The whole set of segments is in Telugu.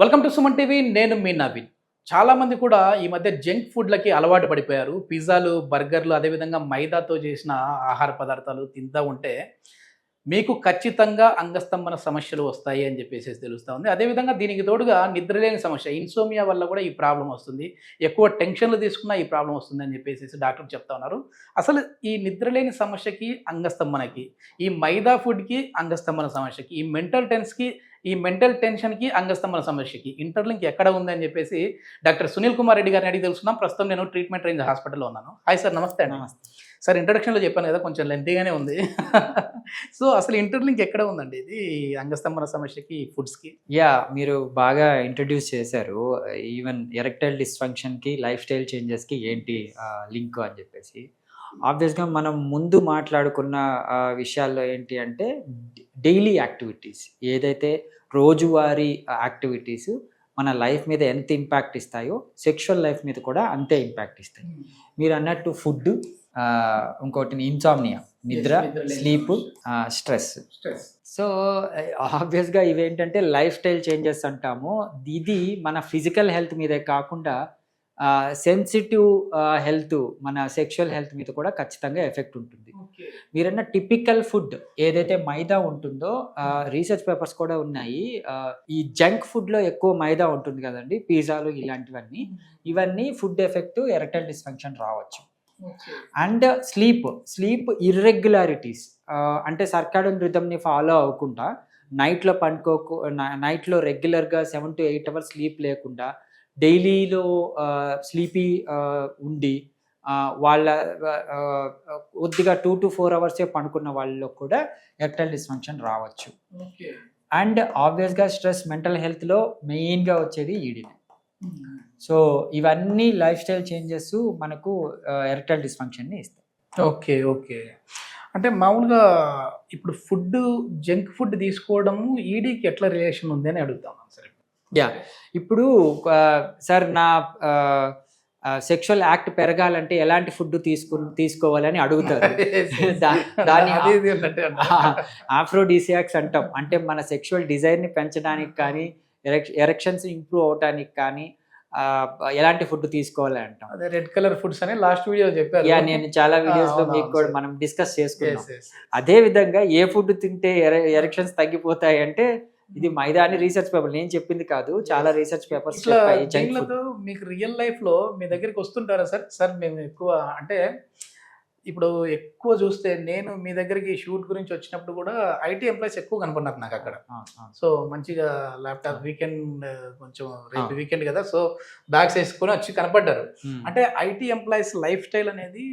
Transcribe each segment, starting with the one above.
Welcome to Suman TV. నేను మీ నవీన్. చాలామంది కూడా ఈ మధ్య జంక్ ఫుడ్లకి అలవాటు పడిపోయారు. పిజ్జాలు, బర్గర్లు, అదేవిధంగా మైదాతో చేసిన ఆహార పదార్థాలు తింటూ ఉంటే మీకు ఖచ్చితంగా అంగస్తంభన సమస్యలు వస్తాయి అని చెప్పేసి తెలుస్తూ ఉంది. అదేవిధంగా దీనికి తోడుగా నిద్రలేని సమస్య, ఇన్సోమియా వల్ల కూడా ఈ ప్రాబ్లం వస్తుంది. ఎక్కువ టెన్షన్లు తీసుకున్నా ఈ ప్రాబ్లం వస్తుంది అని చెప్పేసి డాక్టర్ చెప్తా ఉన్నారు. అసలు ఈ నిద్రలేని సమస్యకి, అంగస్తంభనకి, ఈ మైదా ఫుడ్కి అంగస్తంభన సమస్యకి, ఈ మెంటల్ టెన్షన్కి, అంగస్తంభన సమస్యకి ఇంటర్లింక్ ఎక్కడ ఉందని చెప్పేసి డాక్టర్ సునీల్ కుమార్ రెడ్డి గారిని అడిగి తెలుసుకున్నాం. ప్రస్తుతం నేను ట్రీట్మెంట్ రేంజ్ హాస్పిటల్లో ఉన్నాను. హాయ్ సార్, నమస్తే అండి. నమస్తే. సార్, ఇంట్రడక్షన్లో చెప్పాను కదా, కొంచెం లెంతీగానే ఉంది. సో అసలు ఇంటర్లింక్ ఎక్కడ ఉందండి ఇది అంగస్తంభన సమస్యకి, ఫుడ్స్కి? మీరు బాగా ఇంట్రడ్యూస్ చేశారు. ఈవెన్ ఎరెక్టైల్ డిస్ఫంక్షన్కి, లైఫ్ స్టైల్ చేంజెస్కి ఏంటి లింక్ అని చెప్పేసి. ఆబ్వియస్గా మనం ముందు మాట్లాడుకున్న విషయాల్లో ఏంటి అంటే డైలీ యాక్టివిటీస్, ఏదైతే రోజువారీ యాక్టివిటీస్ మన లైఫ్ మీద ఎంత ఇంపాక్ట్ ఇస్తాయో సెక్షువల్ లైఫ్ మీద కూడా అంతే ఇంపాక్ట్ ఇస్తాయి. మీరు అన్నట్టు ఫుడ్, ఇంకోటి ఇన్సామ్నియా, నిద్ర, స్లీప్, స్ట్రెస్. సో ఆబ్వియస్గా ఇవేంటంటే లైఫ్ స్టైల్ చేంజెస్ అంటాము. ఇది మన ఫిజికల్ హెల్త్ మీదే కాకుండా సెన్సిటివ్ హెల్త్, మన సెక్షువల్ హెల్త్ మీద కూడా ఖచ్చితంగా ఎఫెక్ట్ ఉంటుంది. మీరన్న టిపికల్ ఫుడ్ ఏదైతే మైదా ఉంటుందో, రీసెర్చ్ పేపర్స్ కూడా ఉన్నాయి. ఈ జంక్ ఫుడ్లో ఎక్కువ మైదా ఉంటుంది కదండి, పిజ్జాలు ఇలాంటివన్నీ. ఇవన్నీ ఫుడ్ ఎఫెక్ట్, ఎరెక్టైల్ డిస్ఫంక్షన్ రావచ్చు. అండ్ స్లీప్ ఇర్రెగ్యులారిటీస్, అంటే సర్కాడియన్ రిథమ్ని ఫాలో అవ్వకుండా నైట్లో రెగ్యులర్గా 7 to 8 hours స్లీప్ లేకుండా డైలీలో స్లీపీ ఉండి వాళ్ళ కొద్దిగా 2 to 4 hours పడుకున్న వాళ్ళలో కూడా ఎరెక్టైల్ డిస్ఫంక్షన్ రావచ్చు. అండ్ ఆబ్వియస్గా స్ట్రెస్, మెంటల్ హెల్త్లో మెయిన్గా వచ్చేది ఈడినే. సో ఇవన్నీ లైఫ్ స్టైల్ చేంజెస్ మనకు ఎరెక్టైల్ డిస్ఫంక్షన్ని ఇస్తాయి. ఓకే. అంటే మామూలుగా ఇప్పుడు జంక్ ఫుడ్ తీసుకోవడము ఈడీకి ఎట్లా రిలేషన్ ఉంది అని అడుగుతాను సార్. ఇప్పుడు సార్, నా సెక్షువల్ యాక్ట్ పెరగాలంటే ఎలాంటి ఫుడ్ తీసుకోవాలని అడుగుతారు. దాన్ని ఆఫ్రోడిసియాక్స్ అంటాం. అంటే మన సెక్షువల్ డిజైర్ని పెంచడానికి కానీ, ఎరెక్షన్స్ ఇంప్రూవ్ అవడానికి కానీ ఎలాంటి ఫుడ్ తీసుకోవాలి అంటాం. అదే రెడ్ కలర్ ఫుడ్స్ అని లాస్ట్ వీడియో చెప్పారు. నేను చాలా వీడియోస్ లో మీకు కూడా మనం డిస్కస్ చేసుకున్నాం. అదే విధంగా ఏ ఫుడ్ తింటే ఎరెక్షన్స్ తగ్గిపోతాయి అంటే ఇది మైదా అని రీసెర్చ్ పేపర్, నేను చెప్పింది కాదు, చాలా రీసెర్చ్ పేపర్స్. మీకు రియల్ లైఫ్ లో మీ దగ్గరికి వస్తుంటారా సార్? మేము ఎక్కువ అంటే ఇప్పుడు ఎక్కువ చూస్తే, నేను మీ దగ్గరికి షూట్ గురించి వచ్చినప్పుడు కూడా ఐటీ ఎంప్లాయీస్ ఎక్కువ కనపడినారు నాకు అక్కడ. సో మంచిగా ల్యాప్టాప్, వీకెండ్ కొంచెం రేపు వీకెండ్ కదా, సో బ్యాగ్స్ వేసుకొని వచ్చి కనపడ్డారు. అంటే ఐటీ ఎంప్లాయీస్ లైఫ్ స్టైల్ అనేది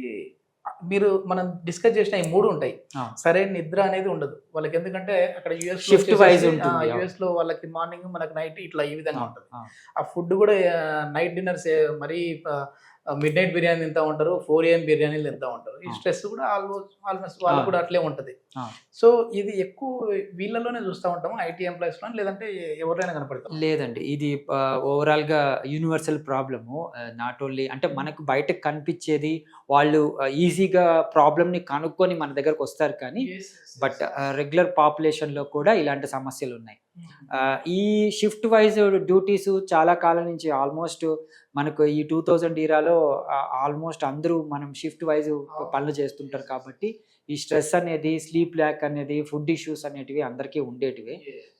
మనం డిస్కస్ చేసిన ఈ 3 ఉంటాయి. సరైన నిద్ర అనేది ఉండదు వాళ్ళకి, ఎందుకంటే అక్కడ యుఎస్ లో వాళ్ళకి మార్నింగ్, మనకు నైట్, ఇట్లా ఈ విధంగా ఉంటుంది. ఆ ఫుడ్ కూడా నైట్ డిన్నర్స్ మరీ మిడ్ నైట్ బిర్యానీ తింటూ ఉంటారు, 4 AM బిర్యానీలు తింటూ ఉంటారు. ఈ స్ట్రెస్ కూడా ఆల్మోస్ట్ వాళ్ళు కూడా అట్లే ఉంటుంది. సో ఇది ఎక్కువ వీళ్ళలోనే చూస్తూ ఉంటాము, ఐటీ ఎంప్లాయీస్ లో, లేదంటే ఎవరైనా కనపడతాం? లేదండి, ఇది ఓవరాల్ గా యూనివర్సల్ ప్రాబ్లము. నాట్ ఓన్లీ అంటే మనకు బయటకు కనిపించేది, వాళ్ళు ఈజీగా ప్రాబ్లమ్ ని కనుక్కొని మన దగ్గరకు వస్తారు కానీ, బట్ రెగ్యులర్ పాపులేషన్ లో కూడా ఇలాంటి సమస్యలు ఉన్నాయి. ఈ షిఫ్ట్ వైజ్ డ్యూటీస్ చాలా కాలం నుంచి, ఆల్మోస్ట్ మనకు ఈ 2000 ఈరాలో ఆల్మోస్ట్ అందరూ మనం షిఫ్ట్ వైజ్ పనులు చేస్తుంటారు కాబట్టి ఈ స్ట్రెస్ అనేది, స్లీప్ ల్యాక్ అనేది, ఫుడ్ ఇష్యూస్ అనేటివి అందరికీ ఉండేటివి.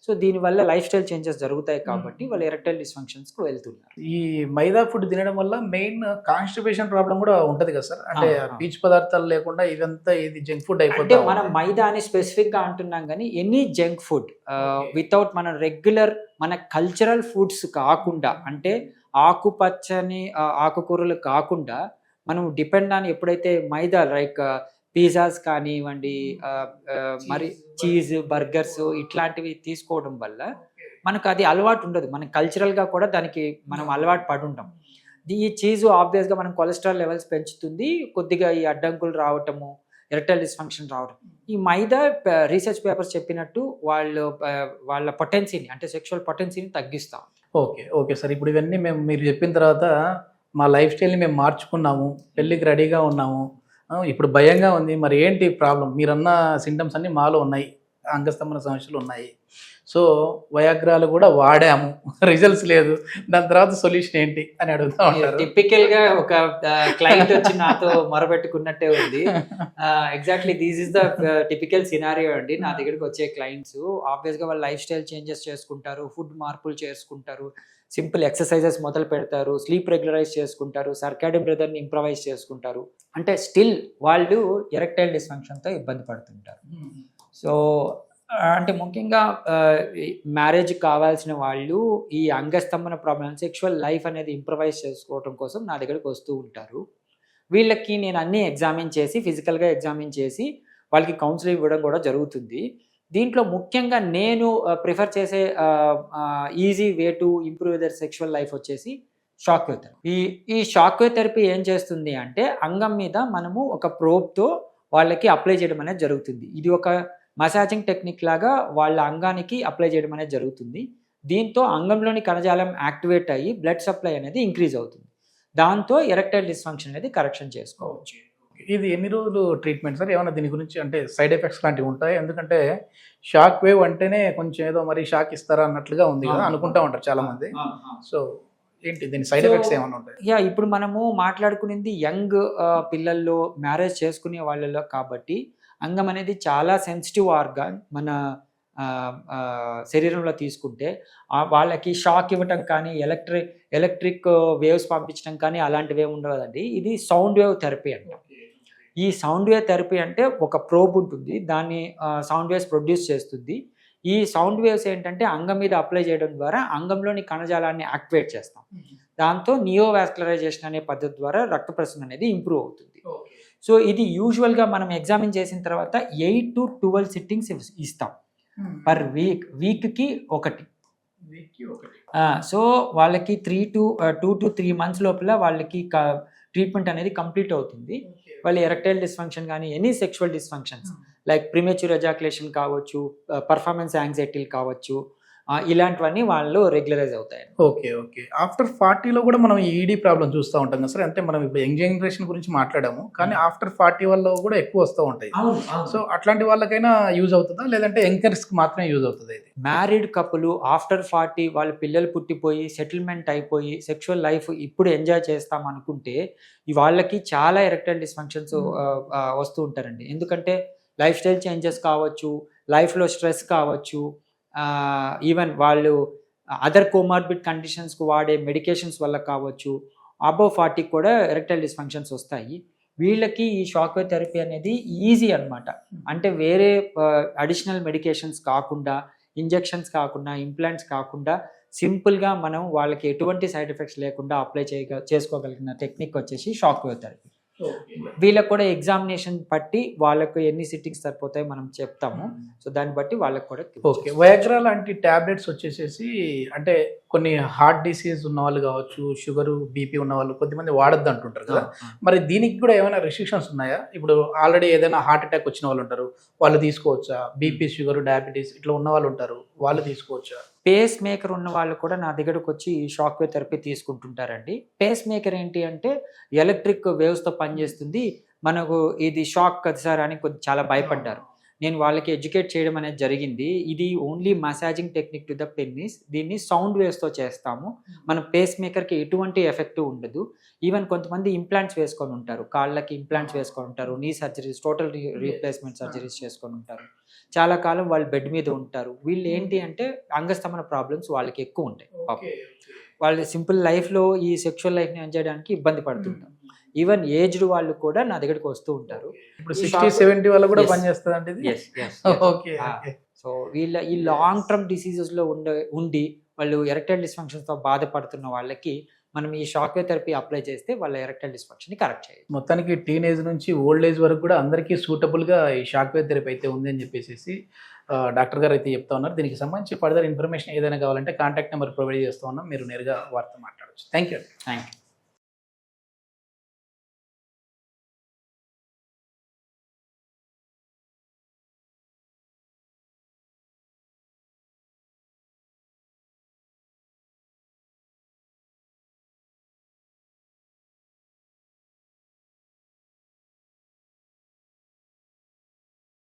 సో దీనివల్ల లైఫ్ స్టైల్ చేంజెస్ జరుగుతాయి కాబట్టి వాళ్ళు ఎరెక్టైల్ డిస్ఫంక్షన్స్కి వెళ్తున్నారు. ఈ మైదా ఫుడ్ తినడం వల్ల మెయిన్ కాన్స్టిపేషన్ ప్రాబ్లం కూడా ఉంటుంది కదా సార్? అంటే పీచు పదార్థాలు లేకుండా ఇదంతా ఇది జంక్ ఫుడ్ అయిపోతుంది. మనం మైదా అని స్పెసిఫిక్గా అంటున్నాం కానీ ఎనీ జంక్ ఫుడ్ వితౌట్ మన రెగ్యులర్, మన కల్చరల్ ఫుడ్స్ కాకుండా, అంటే ఆకుపచ్చని ఆకుకూరలు కాకుండా మనం డిపెండ్ ఆన్ ఎప్పుడైతే మైదా, లైక్ పిజ్జాస్ కానివ్వండి, మరి చీజ్, బర్గర్స్ ఇట్లాంటివి తీసుకోవడం వల్ల మనకు అది అలవాటు ఉండదు. మనం కల్చరల్గా కూడా దానికి మనం అలవాటు పడి ఉంటాం. ఈ చీజు ఆబ్వియస్గా మనం కొలెస్ట్రాల్ లెవెల్స్ పెంచుతుంది, కొద్దిగా ఈ అడ్డంకులు రావటము, ఎరెక్టైల్ డిస్ఫంక్షన్ రావడం. ఈ మైదా రీసెర్చ్ పేపర్స్ చెప్పినట్టు వాళ్ళ పొటెన్సీని, అంటే సెక్షువల్ పొటెన్సీని తగ్గిస్తాం. ఓకే సార్, ఇప్పుడు ఇవన్నీ మీరు చెప్పిన తర్వాత మా లైఫ్ స్టైల్ని మేము మార్చుకున్నాము, పెళ్ళికి రెడీగా ఉన్నాము, ఇప్పుడు భయంగా ఉంది, మరి ఏంటి ప్రాబ్లం? మీరన్న సింటమ్స్ అన్నీ మాలో ఉన్నాయి. అంగస్తంభన సమస్యలు ఉన్నాయి. సో వయాగ్రాలు కూడా వాడాము, రిజల్ట్స్ లేదు, దాని తర్వాత సొల్యూషన్ ఏంటి అని అడుగుతా ఉంటారు. టిపికల్ గా ఒక క్లయింట్ వచ్చి నాతో మొరబెట్టుకున్నట్టే ఉంది. Exactly this is the typical scenario అండి. నా దగ్గరికి వచ్చే క్లయింట్స్ ఆబ్వియస్ గా వాళ్ళు లైఫ్ స్టైల్ చేంజెస్ చేసుకుంటారు, ఫుడ్ మార్పులు చేసుకుంటారు, సింపుల్ ఎక్సర్సైజెస్ మొదలు పెడతారు, స్లీప్ రెగ్యులరైజ్ చేసుకుంటారు, సర్కాడియన్ రిథమ్ ఇంప్రవైజ్ చేసుకుంటారు. అంటే స్టిల్ వాళ్ళు ఎరెక్టైల్ డిస్ఫంక్షన్తో ఇబ్బంది పడుతుంటారు. సో అంటే ముఖ్యంగా మ్యారేజ్ కావాల్సిన వాళ్ళు ఈ అంగస్తంభన ప్రాబ్లమ్, సెక్షువల్ లైఫ్ అనేది ఇంప్రవైజ్ చేసుకోవడం కోసం నా దగ్గరికి వస్తూ ఉంటారు. వీళ్ళకి నేను అన్నీ ఎగ్జామిన్ చేసి, ఫిజికల్గా ఎగ్జామిన్ చేసి వాళ్ళకి కౌన్సిలింగ్ ఇవ్వడం కూడా జరుగుతుంది. దీంట్లో ముఖ్యంగా నేను ప్రిఫర్ చేసే easy way to improve their sexual life వచ్చేసి షాక్ వేవ్ థెరపీ. ఈ షాక్ వేవ్ థెరపీ ఏం చేస్తుంది అంటే అంగం మీద మనము ఒక ప్రోబ్తో వాళ్ళకి అప్లై చేయడం అనేది జరుగుతుంది. ఇది ఒక మసాజింగ్ టెక్నిక్ లాగా వాళ్ళ అంగానికి అప్లై చేయడం అనేది జరుగుతుంది. దీంతో అంగంలోని కణజాలం యాక్టివేట్ అయ్యి బ్లడ్ సప్లై అనేది ఇంక్రీజ్ అవుతుంది. దాంతో ఎరెక్టైల్ డిస్ఫంక్షన్ అనేది కరెక్షన్ చేసుకోవచ్చు. ఇది ఎన్ని రోజులు ట్రీట్మెంట్ సార్? ఏమైనా దీని గురించి అంటే సైడ్ ఎఫెక్ట్స్ లాంటివి ఉంటాయి? ఎందుకంటే షాక్ వేవ్ అంటేనే కొంచెం ఏదో మరి షాక్ ఇస్తారా అన్నట్లుగా ఉంది కదా, అనుకుంటా ఉంటారు చాలా మంది. సో ఏంటి దీని సైడ్ ఎఫెక్ట్స్ ఏమైనా ఉంటాయి? యా, ఇప్పుడు మనము మాట్లాడుకునేది యంగ్ పిల్లల్లో, మ్యారేజ్ చేసుకునే వాళ్ళలో కాబట్టి అంగం అనేది చాలా సెన్సిటివ్ ఆర్గాన్. మన శరీరంలో తీసుకుంటే వాళ్ళకి షాక్ ఇవ్వటం కానీ, ఎలక్ట్రిక్ వేవ్స్ పంపించడం కానీ అలాంటివి ఏమి ఉండదండి. ఇది సౌండ్ వేవ్ థెరపీ అంటాం. ఈ సౌండ్ వేవ్ థెరపీ అంటే ఒక ప్రోబ్ ఉంటుంది, దాన్ని సౌండ్ వేవ్స్ ప్రొడ్యూస్ చేస్తుంది. ఈ సౌండ్ వేవ్స్ ఏంటంటే అంగం మీద అప్లై చేయడం ద్వారా అంగంలోని కణజాలాన్ని యాక్టివేట్ చేస్తాం. దాంతో నియోవాస్కులరైజేషన్ అనే పద్ధతి ద్వారా రక్త ప్రసరణ అనేది ఇంప్రూవ్ అవుతుంది. సో ఇది యూజువల్గా మనం ఎగ్జామిన్ చేసిన తర్వాత 8 to 12 సిట్టింగ్స్ ఇస్తాం పర్ వీక్కి ఒకటి. సో వాళ్ళకి 2 to 3 months లోపల వాళ్ళకి ట్రీట్మెంట్ అనేది కంప్లీట్ అవుతుంది. వాళ్ళు ఎరెక్టైల్ డిస్ఫంక్షన్ కానీ any sexual dysfunctions like premature ejaculation కావచ్చు, పర్ఫార్మెన్స్ యాంగ్జైటీలు కావచ్చు, ఇలాంటివన్నీ వాళ్ళు రెగ్యులరైజ్ అవుతాయి. Okay okay. ఆఫ్టర్ 40లో కూడా మనం ఈడీ ప్రాబ్లం చూస్తూ ఉంటాం కదా సార్. అంటే మనం ఇప్పుడు యంగ్ జనరేషన్ గురించి మాట్లాడాము, కానీ ఆఫ్టర్ 40 వల్ల కూడా ఎక్కువ వస్తూ ఉంటాయి. సో అట్లాంటి వాళ్ళకైనా యూజ్ అవుతుందా, లేదంటే యంకర్స్కి మాత్రమే యూజ్ అవుతుంది? ఇది మ్యారీడ్ కపుల్ ఆఫ్టర్ 40 వాళ్ళ పిల్లలు పుట్టిపోయి సెటిల్మెంట్ అయిపోయి సెక్షువల్ లైఫ్ ఇప్పుడు ఎంజాయ్ చేస్తాం అనుకుంటే వాళ్ళకి చాలా ఎరెక్టైల్ డిస్ఫంక్షన్స్ వస్తూ ఉంటారండి. ఎందుకంటే లైఫ్ స్టైల్ చేంజెస్ కావచ్చు, లైఫ్లో స్ట్రెస్ కావచ్చు, ఈవెన్ వాళ్ళు అదర్ కోమార్బిడ్ కండిషన్స్కి వాడే మెడికేషన్స్ వల్ల కావచ్చు, అబవ్ 40 కూడా ఎరెక్టైల్ డిస్ఫంక్షన్స్ వస్తాయి. వీళ్ళకి ఈ షాక్ వేవ్ థెరపీ అనేది ఈజీ అనమాట. అంటే వేరే అడిషనల్ మెడికేషన్స్ కాకుండా, ఇంజెక్షన్స్ కాకుండా, ఇంప్లాంట్స్ కాకుండా సింపుల్గా మనం వాళ్ళకి ఎటువంటి సైడ్ ఎఫెక్ట్స్ లేకుండా అప్లై చేసుకోగలిగిన టెక్నిక్ వచ్చేసి షాక్ వేవ్ థెరపీ. వీళ్ళకి కూడా ఎగ్జామినేషన్ బట్టి వాళ్ళకు ఎన్ని సిట్టింగ్స్ సరిపోతాయి మనం చెప్తాము. సో దాన్ని బట్టి వాళ్ళకి కూడా. ఓకే. వయాగ్రా లాంటి టాబ్లెట్స్ వచ్చేసేసి అంటే కొన్ని హార్ట్ డిసీజ్ ఉన్న వాళ్ళు కావచ్చు, షుగర్ బీపీ ఉన్న వాళ్ళు కొద్దిమంది వాడద్దు అంటుంటారు కదా, మరి దీనికి కూడా ఏమైనా రెస్ట్రిక్షన్స్ ఉన్నాయా? ఇప్పుడు ఆల్రెడీ ఏదైనా హార్ట్ అటాక్ వచ్చిన వాళ్ళు ఉంటారు, వాళ్ళు తీసుకోవచ్చా? బీపీ, షుగర్, డయాబెటీస్ ఇట్లా ఉన్న వాళ్ళు ఉంటారు, వాళ్ళు తీసుకోవచ్చా? పేస్ మేకర్ ఉన్న వాళ్ళు కూడా నా దగ్గరకు వచ్చి షాక్ వేవ్ థెరపీ తీసుకుంటుంటారండి. పేస్ మేకర్ ఏంటి అంటే ఎలక్ట్రిక్ వేవ్స్తో పనిచేస్తుంది, మనకు ఇది షాక్ కదా సార్ అని చాలా భయపడ్డారు. నేను వాళ్ళకి ఎడ్యుకేట్ చేయడం అనేది జరిగింది. ఇది only massaging technique to the పెన్నిస్. దీన్ని సౌండ్ వేవ్స్తో చేస్తాము. మన పేస్ మేకర్కి ఎటువంటి ఎఫెక్ట్ ఉండదు. ఈవెన్ కొంతమంది ఇంప్లాంట్స్ వేసుకొని ఉంటారు, కాళ్ళకి ఇంప్లాంట్స్ వేసుకొని ఉంటారు, నీ సర్జరీస్, టోటల్ రీప్లేస్మెంట్ సర్జరీస్ చేసుకొని ఉంటారు. చాలా కాలం వాళ్ళు బెడ్ మీద ఉంటారు. వీళ్ళు ఏంటి అంటే అంగస్తంభన ప్రాబ్లమ్స్ వాళ్ళకి ఎక్కువ ఉంటాయి. వాళ్ళు సింపుల్ లైఫ్లో ఈ సెక్షువల్ లైఫ్ని ఎంజాయ్ చేయడానికి ఇబ్బంది పడుతుంటారు. ఈవెన్ ఏజ్డ్ వాళ్ళు కూడా నా దగ్గరికి వస్తూ ఉంటారు. ఇప్పుడు 60-70 వాళ్ళు కూడా పనిచేస్తుంది అంటే. సో వీళ్ళ ఈ లాంగ్ టర్మ్ డిసీజెస్లో ఉండి వాళ్ళు ఎరెక్టైల్ డిస్ఫంక్షన్స్తో బాధపడుతున్న వాళ్ళకి మనం ఈ షాక్ వేవ్ థెరపీ అప్లై చేస్తే వాళ్ళ ఎరెక్టైల్ డిస్ఫంక్షన్ని కరెక్ట్ చేయాలి. మొత్తానికి టీనేజ్ నుంచి ఓల్డ్ ఏజ్ వరకు కూడా అందరికీ సూటబుల్గా ఈ షాక్ వేవ్ థెరపీ అయితే ఉంది అని చెప్పేసి డాక్టర్ గారు అయితే చెప్తా ఉన్నారు. దీనికి సంబంధించి ఫర్దర్ ఇన్ఫర్మేషన్ ఏదైనా కావాలంటే కాంటాక్ట్ నెంబర్ ప్రొవైడ్ చేస్తూ ఉన్నాం, మీరు నేరుగా వారితో మాట్లాడవచ్చు. Thank you.